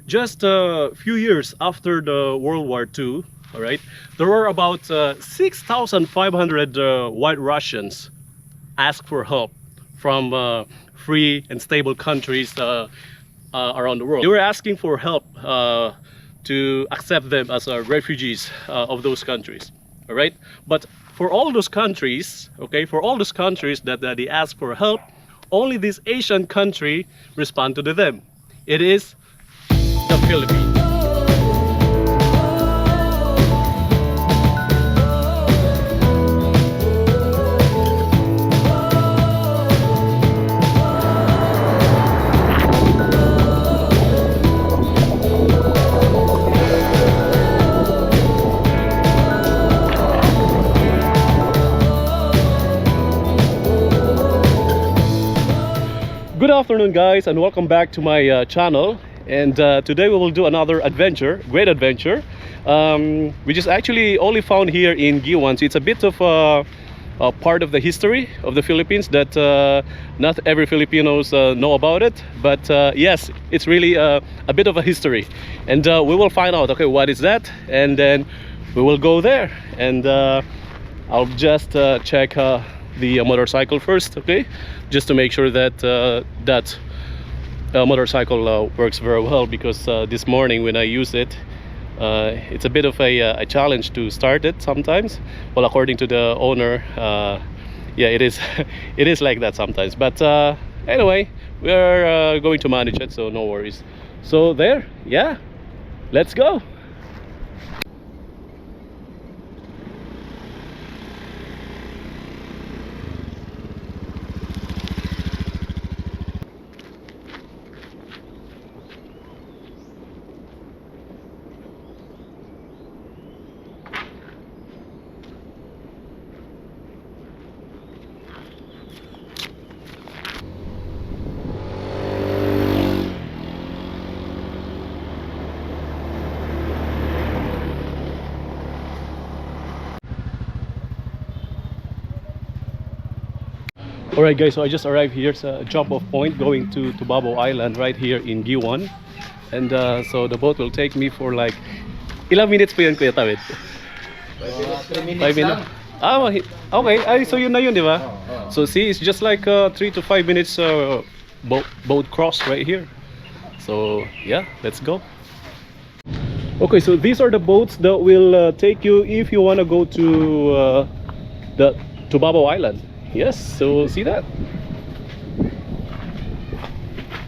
just a few years after the World War II, all right, there were about 6,500 white Russians asked for help from free and stable countries around the world. They were asking for help to accept them as refugees of those countries, all right? But for all those countries, okay, for all those countries that they ask for help, only this Asian country respond to them. It is the Philippines. Good afternoon guys, and welcome back to my channel. And today we will do another adventure, great adventure, which is actually only found here in Guiuan. So it's a bit of a part of the history of the Philippines that not every Filipinos know about it, but yes, it's really a bit of a history, and we will find out, okay, what is that, and then we will go there. And I'll just check the motorcycle first, okay, just to make sure that that motorcycle works very well, because this morning when I use it, it's a bit of a challenge to start it sometimes. Well, according to the owner, yeah, it is it is like that sometimes, but anyway, we are going to manage it, so no worries. So there, yeah, let's go. Alright guys, so I just arrived here. It's a jump-off point going to Tubabao Island right here in Guiuan. And so the boat will take me for like... Ilang minutes pa yun, Kuya Tawid? 3 minutes 5 minutes? Ah, okay. Ay, so yun na yun, di ba? So see, it's just like 3 to 5 minutes boat cross right here. So yeah, let's go. Okay, so these are the boats that will take you if you want to go to the Tubabao Island. Yes, so see that?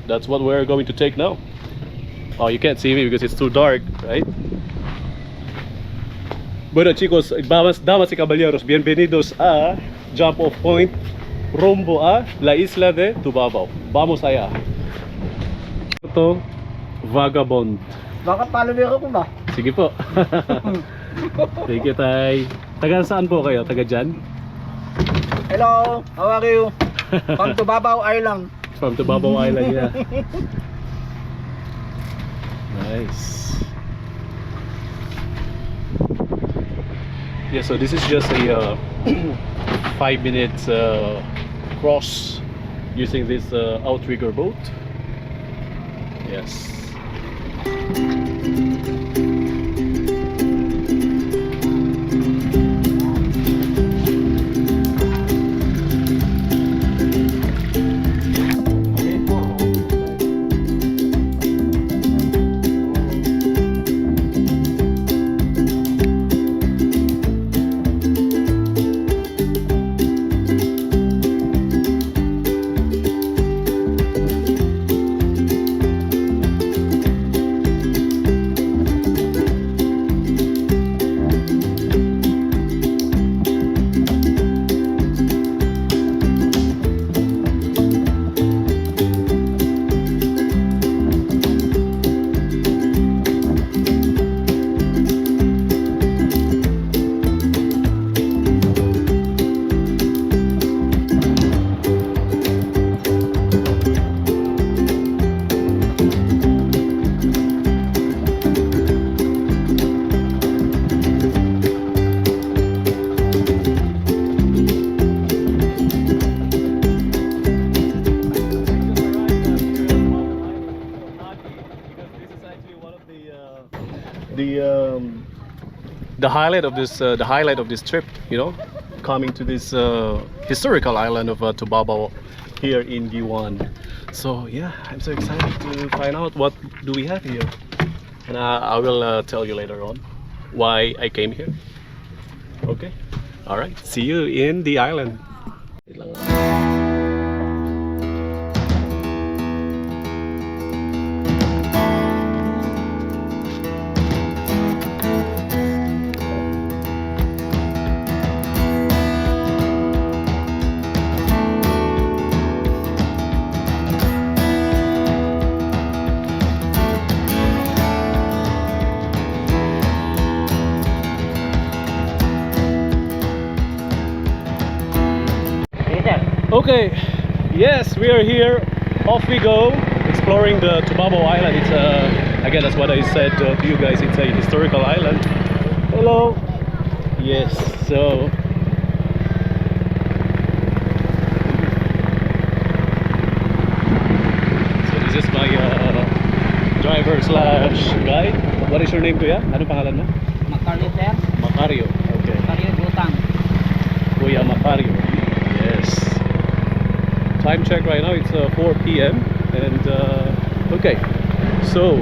That's what we're going to take now. Oh, you can't see me because it's too dark, right? Bueno chicos, damas y caballeros, bienvenidos a Jump Off Point rumbo a la isla de Tubabao. Vamos allá. Ito, Vagabond. Baka palomero ko ba? Sige po. Thank you, tay. Taga saan po kayo? Taga dyan? Hello, how are you? From Tubabao Island. From Tubabao Island, yeah. Nice. Yeah, so this is just a 5 minutes cross using this outrigger boat. Yes. the highlight of this trip, you know, coming to this historical island of Tubabao here in Guiuan. So yeah, I'm so excited to find out what do we have here, and I will tell you later on why I came here. Okay, all right, see you in the island. Wait lang. Okay, yes, we are here. Off we go, exploring the Tubabao Island. It's again, that's what I said to you guys. It's a historical island. Hello. Yes. So this is my driver slash guide. What is your name, Kuya? Ano pangalan mo? Macario, sir. Macario. Okay. Macario Butang. Kuya Macario. Yes. Time check right now, it's 4 p.m. and okay, so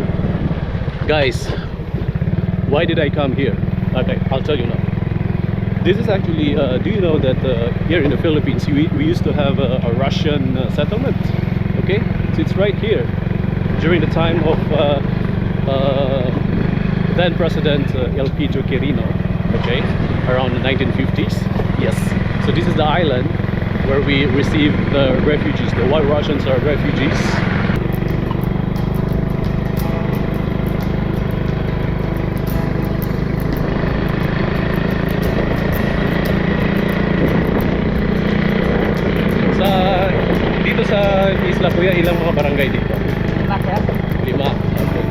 guys, why did I come here? Okay, I'll tell you now. This is actually, do you know that here in the Philippines we used to have a Russian settlement? Okay, so it's right here during the time of then President Elpidio Quirino, okay, around the 1950s. Yes, so this is the island where we receive the refugees. The White Russians are refugees. Dito sa isla, Kuya, ilang mga barangay dito? 5, sir. 5. Okay.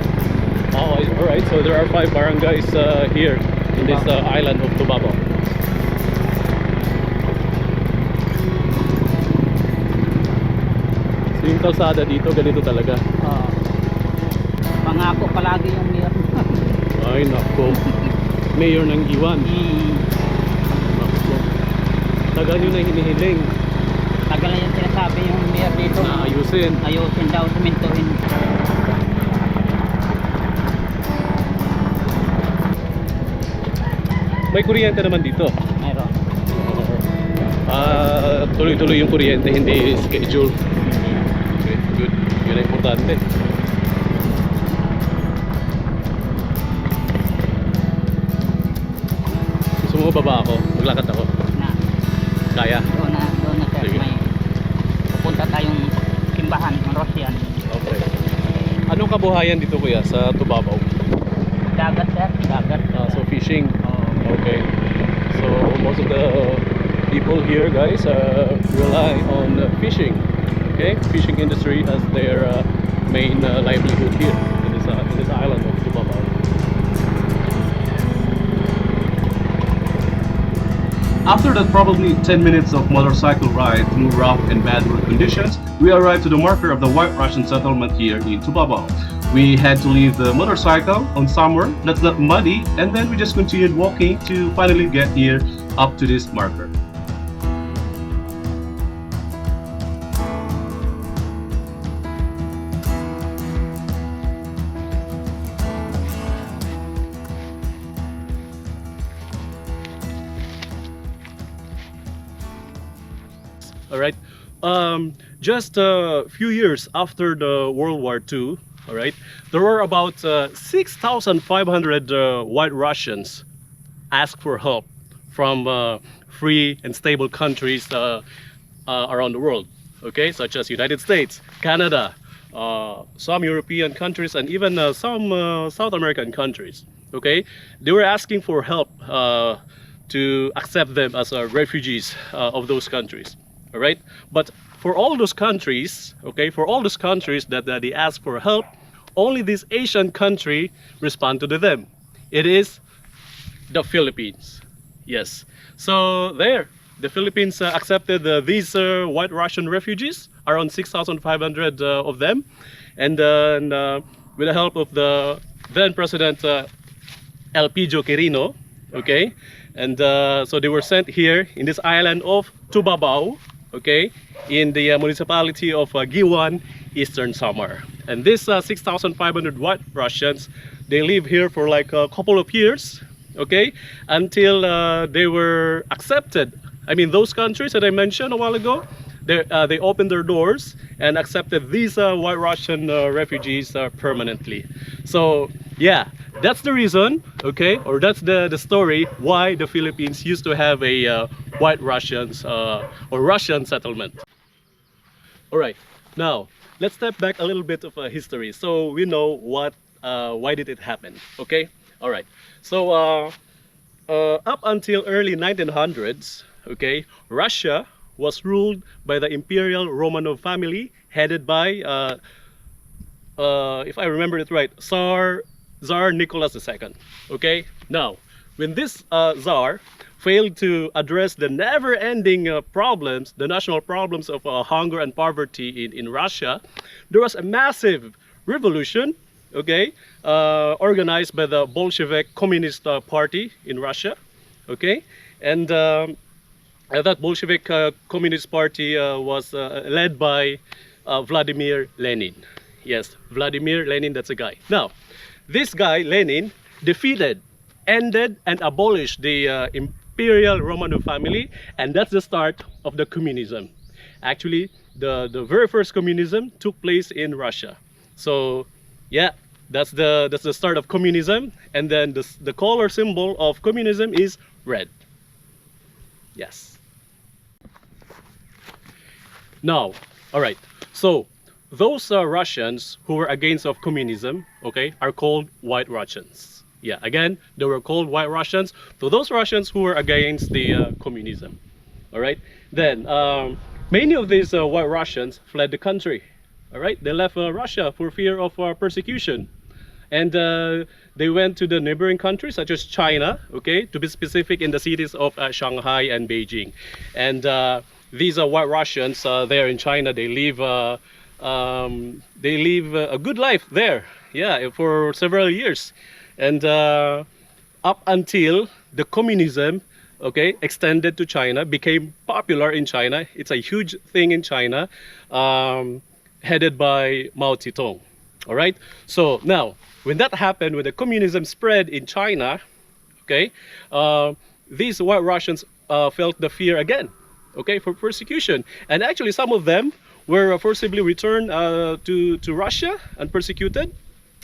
Oh, alright. So there are 5 barangays here in this island of Tubabao. Yung kalsada dito, ganito talaga. Pangako palagi yung mayor. Ay, nako. Mayor ng Guiuan. Nako. Tagal nyo na hinihiling. Tagal na yung sinasabi yung mayor dito. Na ayusin. Ayusin daw, simentohin. May kuryente naman dito. Mayroon. Tuloy-tuloy yung kuryente, hindi schedule. Okay, good. Yun ang importante. Gusto mo baba ako? Maglakad ako? Na. Kaya? Doon na sir. Sige. May pupunta tayong simbahan ng Russian. Okay. Anong kabuhayan dito, Kuya, sa Tubabao? Dagat, sir. Dagat. So fishing. Oh. Okay. So most of the people here, guys, rely on fishing. Okay, fishing industry as their main livelihood here in this island of Tubabao. After that probably 10 minutes of motorcycle ride through rough and bad road conditions, we arrived to the marker of the White Russian settlement here in Tubabao. We had to leave the motorcycle on Samar, that's not muddy, and then we just continued walking to finally get here up to this marker. All right, just a few years after the World War II, all right, there were about 6,500 White Russians asked for help from free and stable countries around the world, okay, such as United States, Canada, some European countries, and even some South American countries. Okay, they were asking for help to accept them as refugees of those countries. All right, but for all those countries, okay, for all those countries that they ask for help, only this Asian country responded to them. It is the Philippines. Yes, so there, the Philippines accepted these White Russian refugees, around 6,500 of them, and with the help of the then President Elpidio Quirino, okay, and so they were sent here in this island of Tubabao, okay, in the municipality of Guiuan, Eastern Samar. And these 6,500 White Russians, they live here for like a couple of years, okay, until they were accepted. I mean, those countries that I mentioned a while ago, they opened their doors and accepted these White Russian refugees permanently. So yeah, that's the reason, okay, or that's the story why the Philippines used to have a White Russians or Russian settlement. All right, now let's step back a little bit of history so we know why did it happen, okay? All right, so up until early 1900s, okay, Russia was ruled by the Imperial Romanov family headed by, if I remember it right, Tsar Nicholas II. Okay, now when this Tsar failed to address the never-ending problems, the national problems of hunger and poverty in Russia, there was a massive revolution, okay, organized by the Bolshevik Communist Party in Russia, okay, and that Bolshevik Communist Party was led by Vladimir Lenin. Yes, Vladimir Lenin, that's a guy. Now, this guy, Lenin, defeated, ended, and abolished the Imperial Romanov family, and that's the start of the communism. Actually, the very first communism took place in Russia. So, yeah, that's the start of communism, and then the color symbol of communism is red. Yes. Now, all right, so those Russians who were against of communism, okay, are called White Russians. Yeah, again, they were called White Russians to those Russians who were against the communism. All right, then many of these White Russians fled the country. All right, they left Russia for fear of persecution, and they went to the neighboring countries such as China, okay, to be specific, in the cities of Shanghai and Beijing. And these White Russians there in China, they live a good life there, yeah, for several years, and up until the communism, okay, extended to China, became popular in China. It's a huge thing in China, headed by Mao Zedong. All right, so now when that happened, when the communism spread in China, okay, these White Russians felt the fear again, okay, for persecution, and actually some of them were forcibly returned to Russia and persecuted,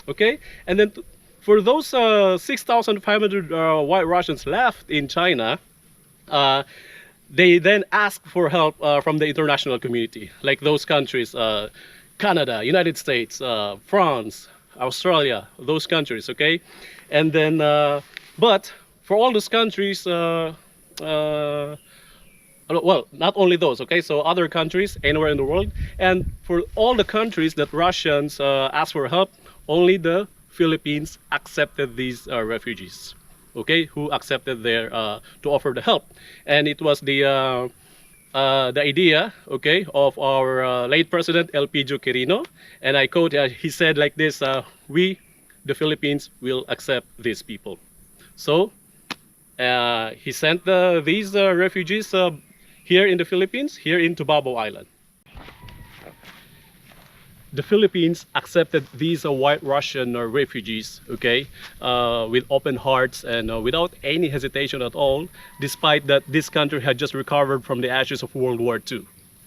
okay, and then for those 6,500 White Russians left in China, they then asked for help from the international community, like those countries, Canada, United States, France, Australia, those countries, okay, and then but for all those countries, well, not only those, okay, so other countries anywhere in the world, and for all the countries that Russians asked for help, only the Philippines accepted these refugees, okay, who accepted their to offer the help. And it was the idea, okay, of our late president Elpidio Quirino, and I quote, he said like this, we, the Philippines, will accept these people. So he sent these refugees here in the Philippines, here in Tubabao Island. The Philippines accepted these White Russian refugees, okay, with open hearts and without any hesitation at all, despite that this country had just recovered from the ashes of World War II,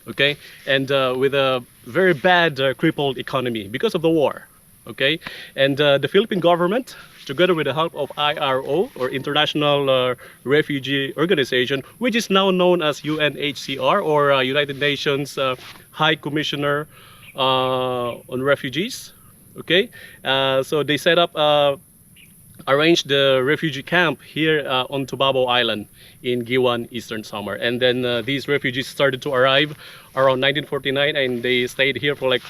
okay, and with a very bad crippled economy because of the war, okay, and the Philippine government, together with the help of IRO, or International Refugee Organization, which is now known as UNHCR, or United Nations High Commissioner on Refugees, okay, so they set up, arranged the refugee camp here on Tubabao Island in Guiuan, Eastern Samar, and then these refugees started to arrive around 1949, and they stayed here for like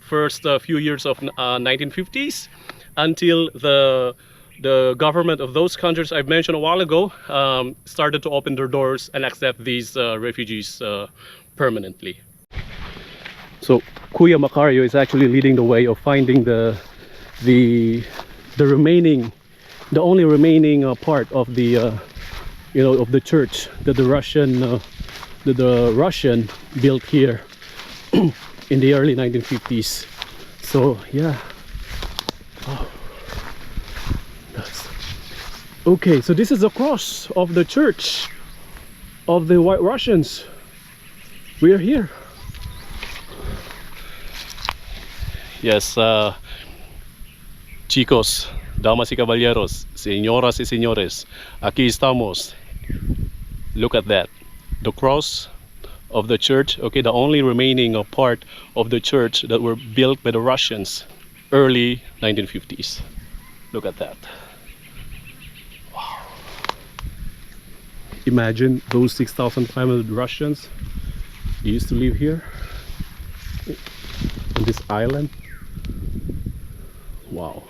first few years of 1950s, until the government of those countries I've mentioned a while ago started to open their doors and accept these refugees permanently. So Kuya Macario is actually leading the way of finding the the only remaining part of the of the church that the Russian built here in the early 1950s. So yeah. Oh. Okay, so this is the cross of the church of the White Russians. We are here. Yes, chicos, damas y caballeros, señoras y señores, aquí estamos. Look at that, the cross of the church. Okay, the only remaining part of the church that were built by the Russians early 1950s. Look at that. Wow. Imagine those 6,500 Russians used to live here on this island. Wow.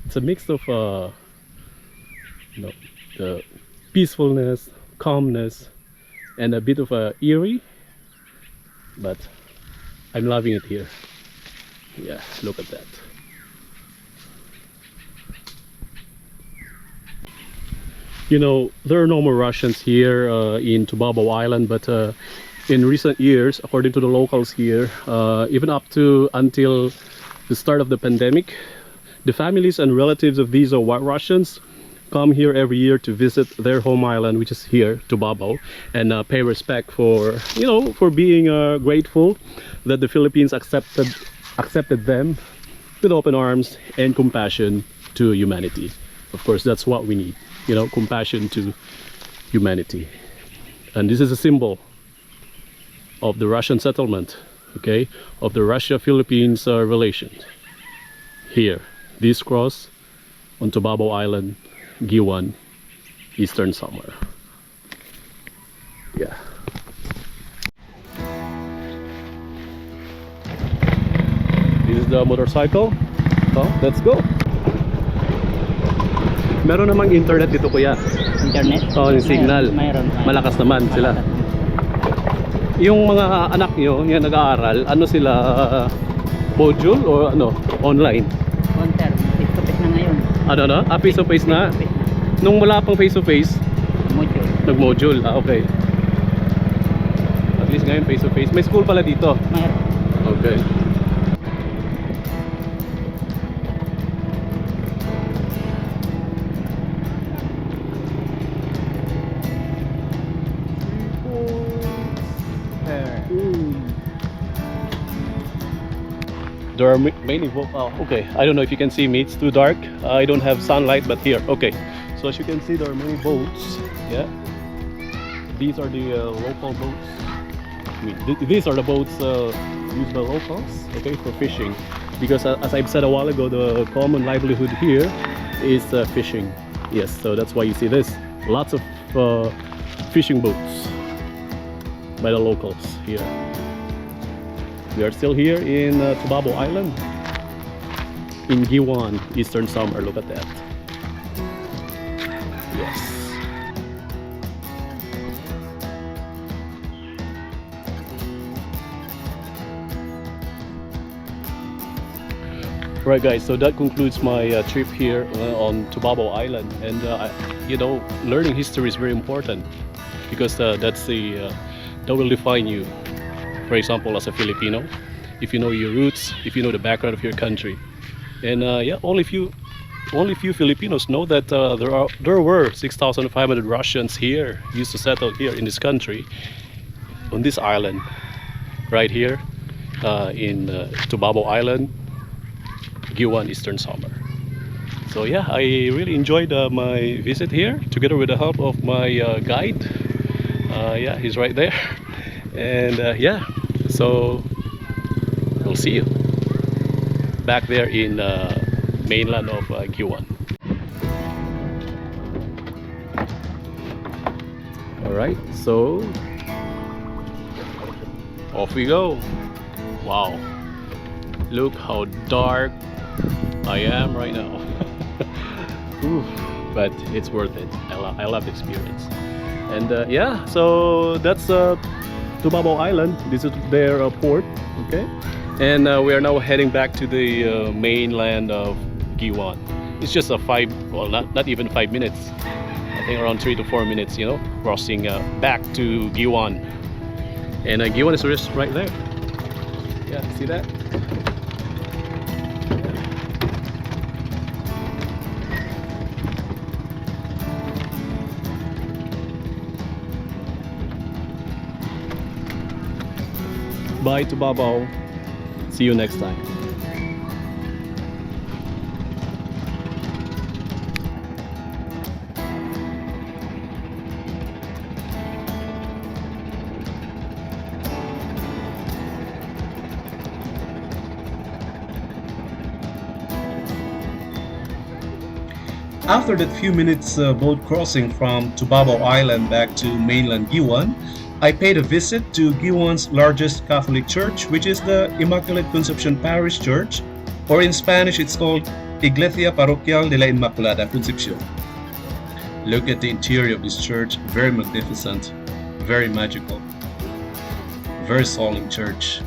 It's a mix of the peacefulness, calmness, and a bit of eerie, but I'm loving it here. Yeah, look at that. You know, there are no more Russians here in Tubabao Island, but in recent years, according to the locals here, even up to until the start of the pandemic, the families and relatives of these White Russians come here every year to visit their home island, which is here, Tubabao, and pay respect for, for being grateful that the Philippines accepted them with open arms and compassion to humanity. Of course, that's what we need, compassion to humanity. And this is a symbol of the Russian settlement, okay, of the Russia-Philippines relations. Here, this cross on Tubabao Island, Guiuan, Eastern Samar. Yeah. This is the motorcycle. So, let's go. Meron namang internet dito, kuya. Internet? Oo, yung signal. Mayroon. Malakas naman sila. Yung mga anak nyo, yung nag-aaral, ano sila, module o online? Counter, face-to-face na ngayon. Face to face na? Nung wala pang face to face? Module. Nag-module, okay. At least ngayon face to face. May school pala dito? Mayroon. Okay. There are many okay, I don't know if you can see me, it's too dark. I don't have sunlight, but here, okay. So as you can see, there are many boats. Yeah, these are the local boats. These are the boats used by locals, okay, for fishing. Because as I've said a while ago, the common livelihood here is fishing. Yes, so that's why you see this. Lots of fishing boats by the locals here. We are still here in Tubabao Island, in Guiuan, Eastern Samar. Look at that. Yes. Right, guys, so that concludes my trip here on Tubabao Island. And learning history is very important, because that's that will define you. For example, as a Filipino, if you know your roots, if you know the background of your country. And yeah, only few Filipinos know that there were 6,500 Russians here, used to settle here in this country, on this island, right here in Tubabao Island, Guiuan, Eastern Samar. So yeah, I really enjoyed my visit here, together with the help of my guide. Yeah, he's right there. And yeah, so we'll see you back there in mainland of Guiuan. Alright, so off we go. Wow, look how dark I am right now. Ooh, but it's worth it. I love the experience. And yeah, so that's Tubabao Island. This is their port, okay? And we are now heading back to the mainland of Guiuan. It's just a not even 5 minutes. I think around 3 to 4 minutes, you know, crossing back to Guiuan. And Guiuan is just right there. Yeah, see that? Bye to Tubabao. See you next time. After that few minutes boat crossing from Tubabao Island back to mainland Guiuan, I paid a visit to Guiuan's largest Catholic church, which is the Immaculate Conception Parish Church, or in Spanish it's called Iglesia Parroquial de la Inmaculada Concepción. Look at the interior of this church, very magnificent, very magical, very solemn church.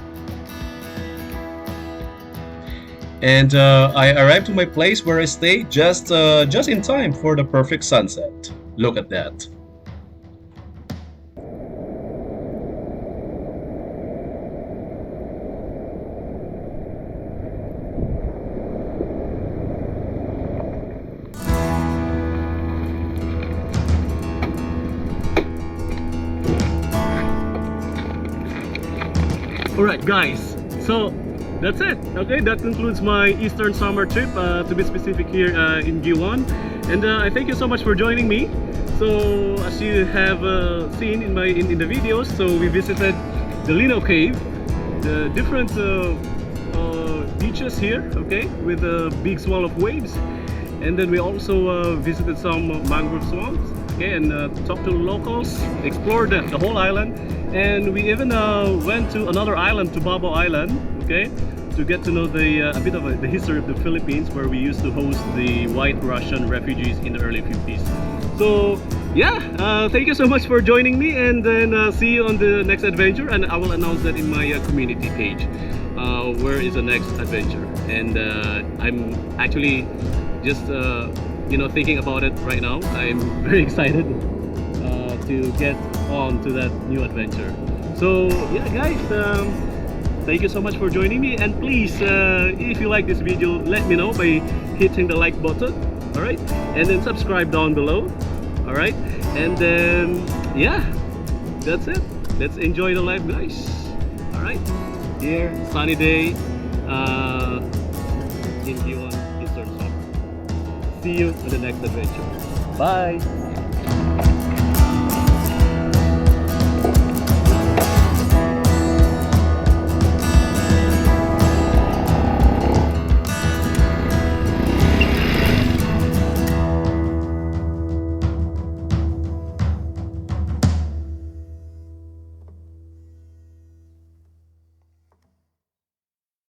And I arrived to my place where I stay just in time for the perfect sunset. Look at that. Alright guys, so that's it. Okay, that concludes my Eastern summer trip, to be specific here in Guiuan. And I thank you so much for joining me. So as you have seen in the videos, so we visited the Lino Cave, the different beaches here, okay, with a big swell of waves. And then we also visited some mangrove swamps, okay, and talked to locals, explored the whole island. And we even went to another island, Tubabao Island, okay, to get to know a bit of the history of the Philippines, where we used to host the White Russian refugees in the early 50s. So yeah, thank you so much for joining me, and then see you on the next adventure, and I will announce that in my community page. Where is the next adventure? And I'm actually just you know, thinking about it right now. I'm very excited to get on to that new adventure. So yeah guys, thank you so much for joining me, and please if you like this video, let me know by hitting the like button, alright, and then subscribe down below, alright, and then yeah, that's it. Let's enjoy the life guys. Alright, here, sunny day in Guiuan, Eastern Summer. See you on the next adventure. Bye.